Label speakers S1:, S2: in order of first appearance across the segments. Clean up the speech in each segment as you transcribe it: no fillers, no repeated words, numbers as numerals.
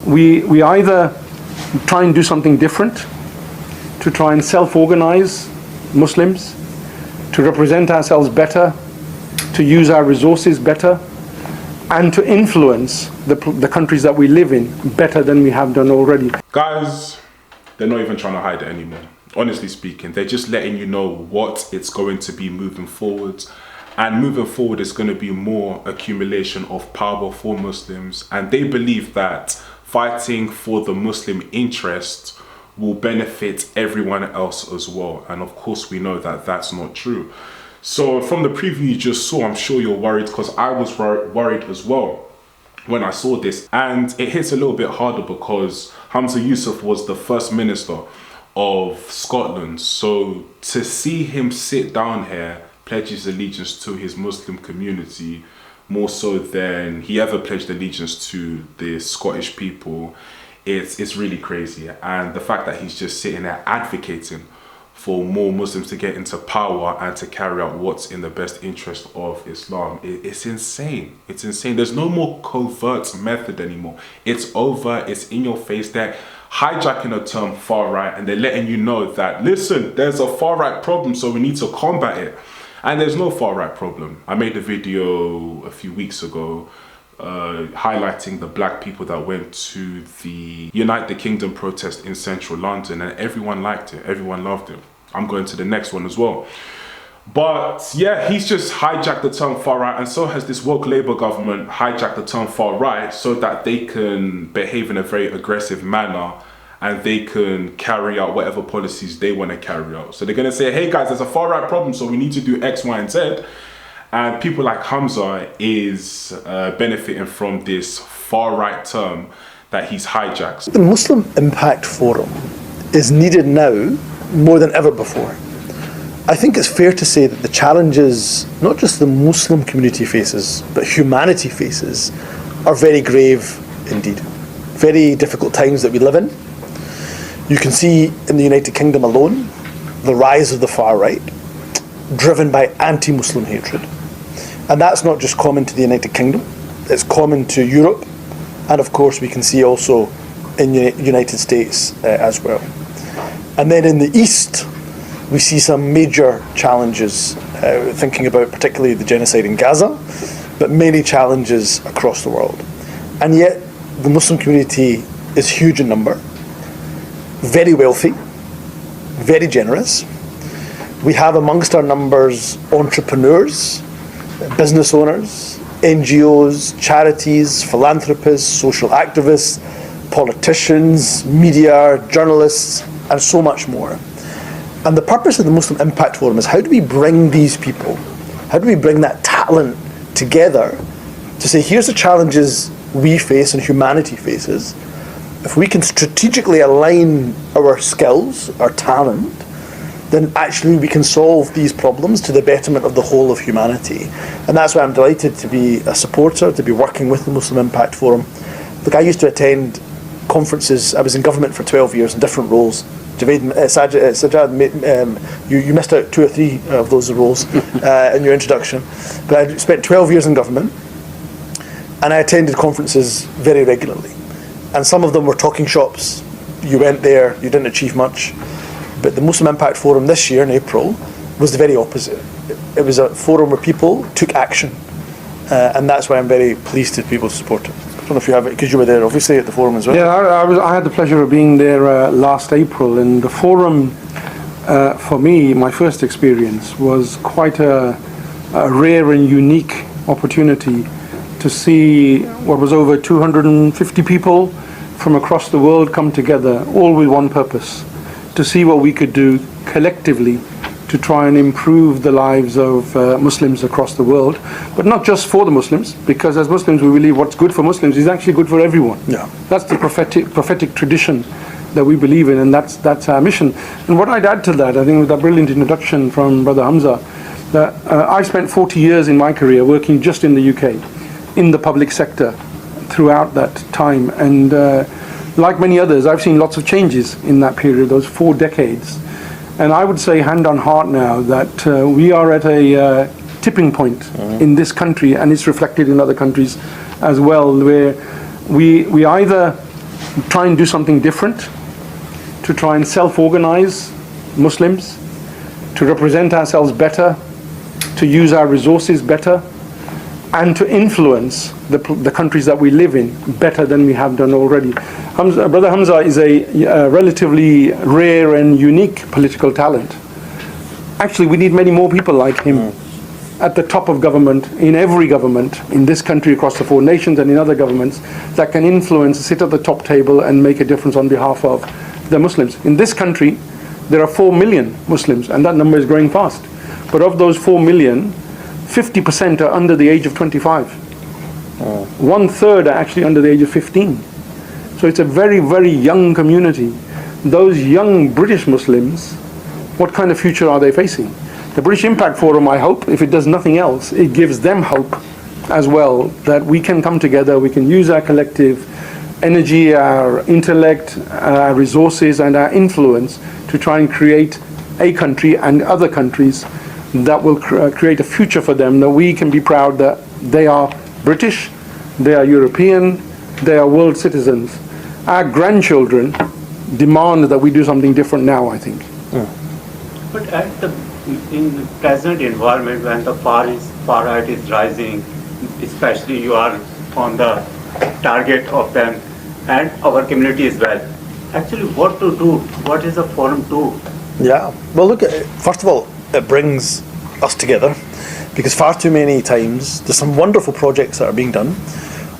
S1: we either try and do something different, to try and self-organize Muslims, to represent ourselves better, to use our resources better, and to influence the countries that we live in better than we have done already.
S2: Guys, they're not even trying to hide it anymore. Honestly speaking, they're just letting you know what it's going to be moving forward. And moving forward is going to be more accumulation of power for Muslims. And they believe that fighting for the Muslim interest will benefit everyone else as well. And of course, we know that that's not true. So from the preview you just saw, I'm sure you're worried, because I was worried as well when I saw this. And it hits a little bit harder because Humza Yousaf was the First Minister of Scotland. So to see him sit down here, pledge his allegiance to his Muslim community, more so than he ever pledged allegiance to the Scottish people, it's really crazy. And the fact that he's just sitting there advocating for more Muslims to get into power and to carry out what's in the best interest of Islam, it's insane. It's insane. There's no more covert method anymore. It's over. It's in your face. They're hijacking the term far right, and they're letting you know that, listen, there's a far right problem, so we need to combat it. And there's no far right problem. I made a video a few weeks ago highlighting the black people that went to the Unite the Kingdom protest in central London, and everyone liked it, everyone loved it. I'm going to the next one as well. But yeah, he's just hijacked the term far right, and so has this woke Labour government hijacked the term far right so that they can behave in a very aggressive manner and they can carry out whatever policies they want to carry out. So they're going to say, hey guys, there's a far right problem, so we need to do X, Y, and Z. And people like Humza is benefiting from this far right term that he's hijacked.
S3: The Muslim Impact Forum is needed now more than ever before. I think it's fair to say that the challenges, not just the Muslim community faces, but humanity faces, are very grave indeed. Very difficult times that we live in. You can see in the United Kingdom alone, the rise of the far right, driven by anti-Muslim hatred. And that's not just common to the United Kingdom, it's common to Europe, and of course we can see also in the United States as well. And then in the East, we see some major challenges, thinking about particularly the genocide in Gaza, but many challenges across the world. And yet, the Muslim community is huge in number, very wealthy, very generous. We have amongst our numbers entrepreneurs, business owners, NGOs, charities, philanthropists, social activists, politicians, media, journalists, and so much more. And the purpose of the Muslim Impact Forum is, how do we bring these people, how do we bring that talent together to say, here's the challenges we face and humanity faces. If we can strategically align our skills, our talent, then actually we can solve these problems to the betterment of the whole of humanity. And that's why I'm delighted to be a supporter, to be working with the Muslim Impact Forum. Look, I used to attend conferences. I was in government for 12 years in different roles. Sajjad, you missed out 2 or 3 of those roles in your introduction. But I spent 12 years in government, and I attended conferences very regularly. And some of them were talking shops. You went there, you didn't achieve much. But the Muslim Impact Forum this year in April was the very opposite. It was a forum where people took action. And that's why I'm very pleased to be able to support it. I don't know if you have it, because you were there obviously at the forum as well.
S1: Yeah, I had the pleasure of being there last April, and the forum, for me, my first experience, was quite a rare and unique opportunity to see what was over 250 people from across the world come together, all with one purpose, to see what we could do collectively to try and improve the lives of Muslims across the world, but not just for the Muslims, because as Muslims we believe what's good for Muslims is actually good for everyone.
S3: Yeah.
S1: That's the prophetic tradition that we believe in, and that's our mission. And what I'd add to that, I think with that brilliant introduction from Brother Humza, that I spent 40 years in my career working just in the UK, in the public sector throughout that time, and like many others, I've seen lots of changes in that period, those 4 decades. And I would say hand on heart now that we are at a tipping point in this country, and it's reflected in other countries as well, where we either try and do something different, to try and self-organize Muslims, to represent ourselves better, to use our resources better, and to influence the countries that we live in better than we have done already. Brother Humza is a relatively rare and unique political talent. Actually, we need many more people like him at the top of government, in every government, in this country, across the 4 nations, and in other governments, that can influence, sit at the top table and make a difference on behalf of the Muslims. In this country, there are 4 million Muslims, and that number is growing fast. But of those 4 million, 50% are under the age of 25. 1/3 are actually under the age of 15. So it's a very, very young community. Those young British Muslims, what kind of future are they facing? The British Impact Forum, I hope, if it does nothing else, it gives them hope as well, that we can come together, we can use our collective energy, our intellect, our resources, and our influence to try and create a country and other countries that will create a future for them, that we can be proud that they are British, they are European, they are world citizens. Our grandchildren demand that we do something different now, I think.
S4: But in the present environment, when the far right is rising, especially you are on the target of them, and our community as well. Actually, what to do? What is the forum do?
S3: Yeah, well, look, first of all, it brings us together, because far too many times there's some wonderful projects that are being done,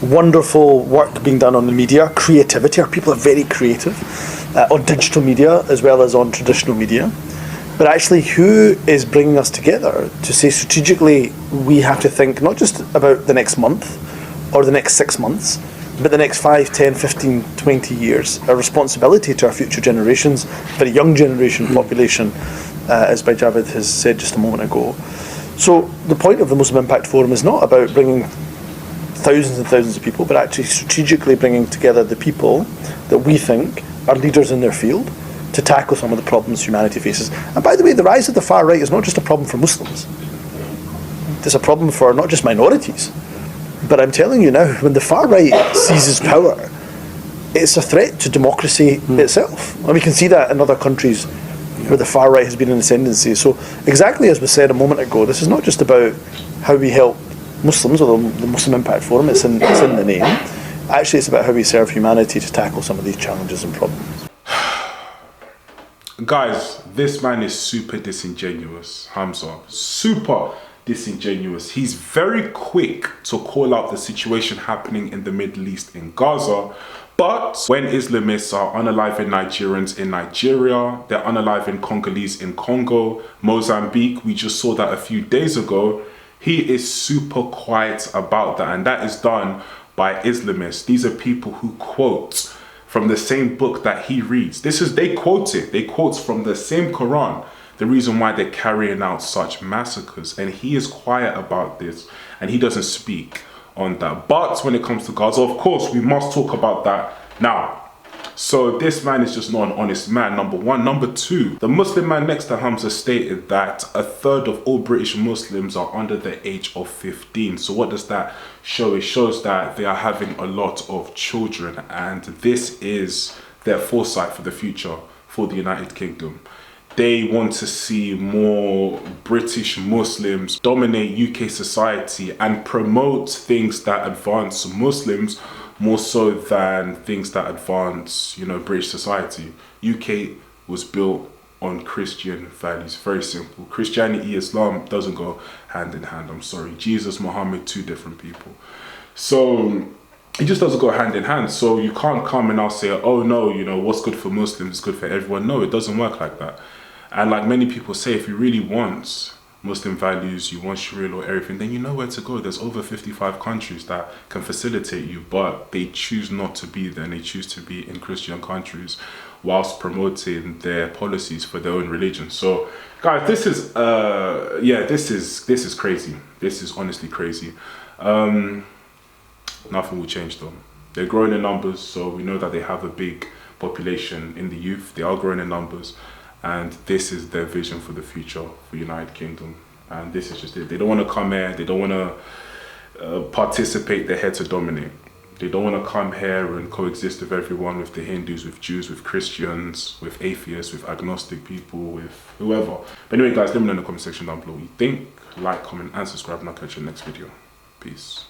S3: wonderful work being done on the media, creativity. Our people are very creative on digital media as well as on traditional media. But actually, who is bringing us together to say strategically we have to think not just about the next month or the next 6 months, but the next 5, 10, 15, 20 years, a responsibility to our future generations, very young generation population, as Bhai Javed has said just a moment ago. So the point of the Muslim Impact Forum is not about bringing thousands and thousands of people, but actually strategically bringing together the people that we think are leaders in their field to tackle some of the problems humanity faces. And by the way, the rise of the far right is not just a problem for Muslims. It's a problem for not just minorities. But I'm telling you now, when the far right seizes power, it's a threat to democracy itself. And we can see that in other countries where the far right has been in ascendancy. So exactly as was said a moment ago, this is not just about how we help Muslims or the Muslim Impact Forum, it's in the name. Actually, it's about how we serve humanity to tackle some of these challenges and problems.
S2: Guys, this man is super disingenuous, Humza. Super disingenuous. He's very quick to call out the situation happening in the Middle East in Gaza, but when Islamists are unaliving Nigerians in Nigeria, they're unaliving Congolese in Congo, Mozambique, we just saw that a few days ago, he is super quiet about that, and that is done by Islamists. These are people who quote from the same book that he reads. They quote from the same Quran, the reason why they're carrying out such massacres. And he is quiet about this, and he doesn't speak on that. But when it comes to Gaza, of course, we must talk about that now. So this man is just not an honest man, number one. Number two, the Muslim man next to Humza stated that 1/3 of all British Muslims are under the age of 15. So what does that show? It shows that they are having a lot of children, and this is their foresight for the future for the United Kingdom. They want to see more British Muslims dominate UK society and promote things that advance Muslims more so than things that advance, British society. UK was built on Christian values. Very simple. Christianity, Islam doesn't go hand in hand. I'm sorry. Jesus, Muhammad, 2 different people. So it just doesn't go hand in hand. So you can't come and now say, oh no, what's good for Muslims is good for everyone. No, it doesn't work like that. And like many people say, if you really want Muslim values, you want Sharia law, everything, then you know where to go. There's over 55 countries that can facilitate you, but they choose not to be there, and they choose to be in Christian countries whilst promoting their policies for their own religion. So guys, this is crazy. This is honestly crazy. Nothing will change though. They're growing in numbers, so we know that they have a big population in the youth. They are growing in numbers. And this is their vision for the future for United Kingdom. And this is just it. They don't want to come here. They don't want to participate. They're here to dominate. They don't want to come here and coexist with everyone, with the Hindus, with Jews, with Christians, with atheists, with agnostic people, with whoever. But anyway, guys, let me know in the comment section down below what you think. Like, comment, and subscribe, and I'll catch you in the next video. Peace.